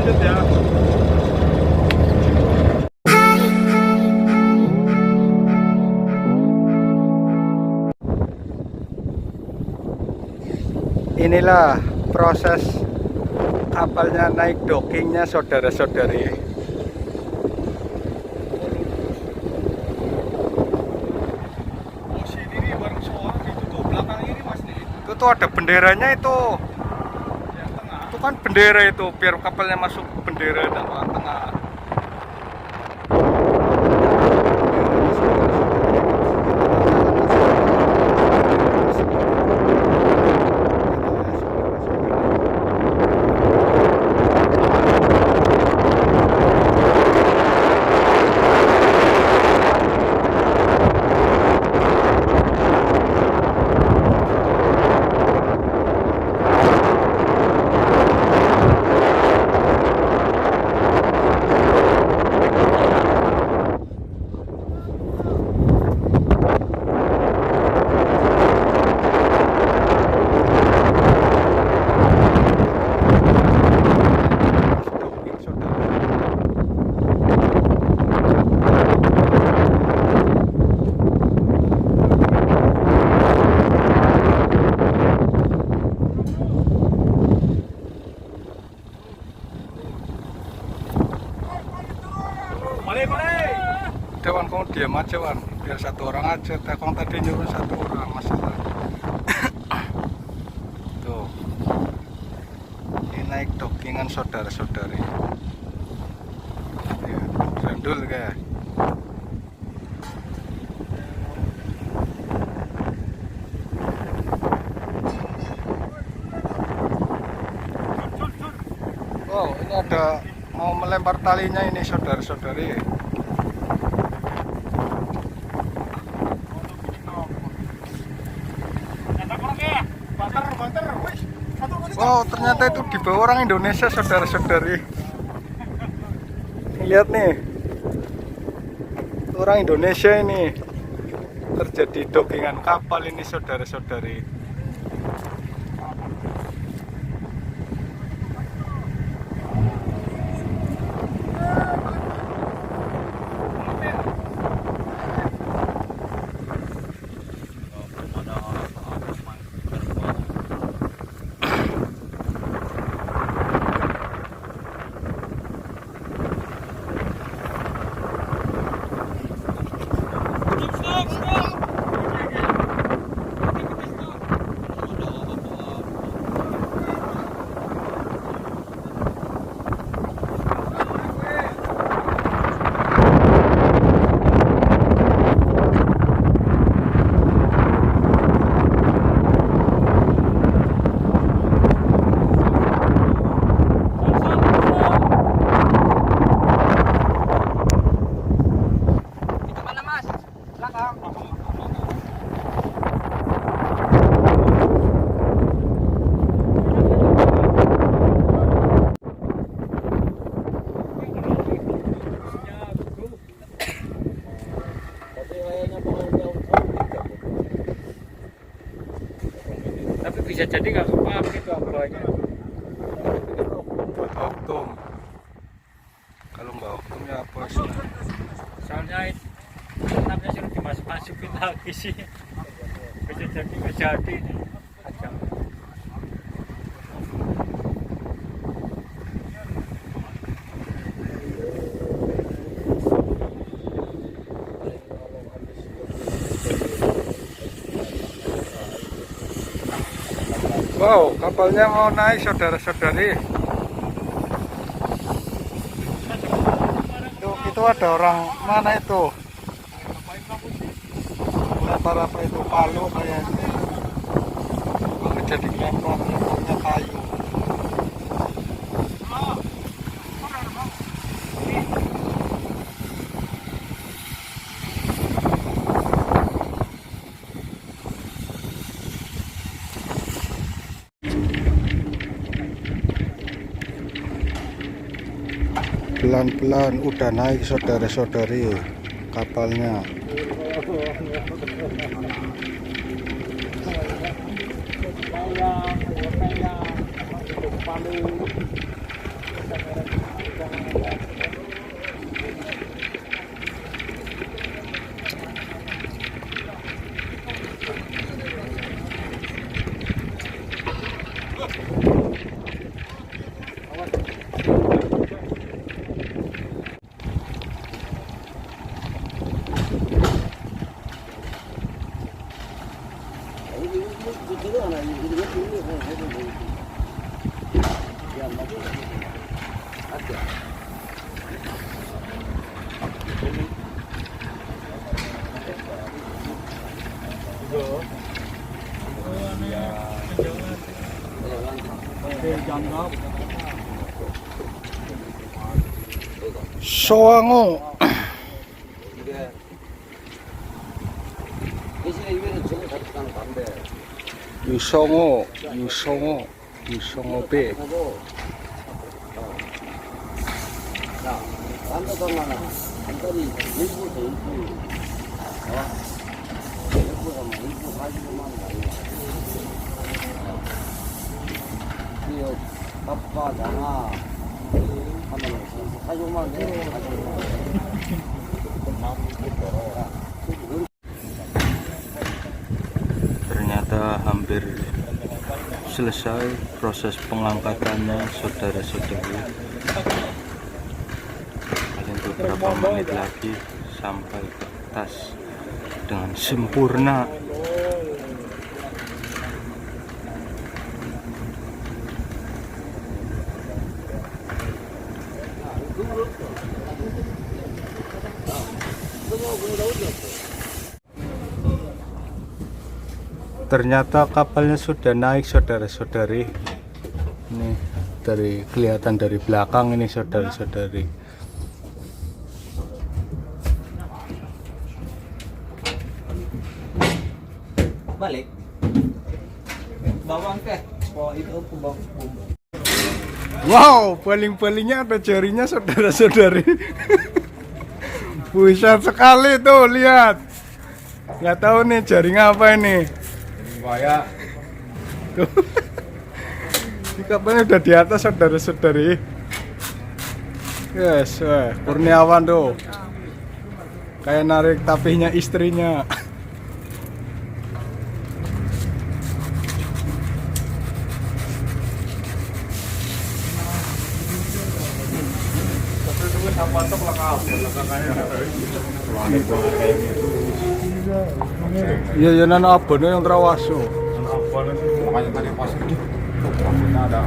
lanjut ya. Inilah proses kapalnya naik dockingnya saudara-saudari. Oh sini nih bareng soal itu tuh belakang ini mas nih. Itu tuh ada benderanya itu. Yang tengah. Itu kan bendera itu biar kapalnya masuk bendera dan tengah. Dewan, kamu diam aja Wan, biar satu orang aja. Tekong tadi nyuruh satu orang masalah. Tuh, ini naik dockingan saudara-saudari. Ya, sandul kayak. Oh, ini ada mau melempar talinya ini saudara-saudari. Oh, ternyata itu dibawa orang Indonesia saudara-saudari. Lihat nih, orang Indonesia ini terjadi dockingan kapal ini saudara-saudari. Tapi bisa jadi nggak apa gitu abahnya. Buat oktum. Kalau nggak oktum ya apa sih? Soalnya namanya suruh dimasukin lagi sih. Bisa jadi nggak jadi. Ajang. Wow, kapalnya mau naik saudara-saudari. Itu ada orang mana itu? Lempar apa itu palu kayaknya. Jadi lemparnya kayu. Pelan-pelan udah naik saudara-saudari kapalnya. Soango. 유성호, 유성호, 유성호 배. Ternyata hampir selesai proses pengangkatannya, saudara-saudari. Paling beberapa menit lagi sampai ke atas dengan sempurna. Ternyata kapalnya sudah naik, saudara-saudari. Ini kelihatan dari belakang ini, saudara-saudari. Balik. Bawang teh. Oh, itu bawang. Wow, paling-palingnya ada jarinya, saudara-saudari. Buset sekali tuh, lihat. Nggak tahu nih jaring apa ini. Buaya. Ini kapalnya udah di atas, saudara-saudari. Yes, Kurniawan tuh. Kayak narik tapihnya istrinya. Iya, ya nana abon yang terawaso. Makanya tadi pas gede, ada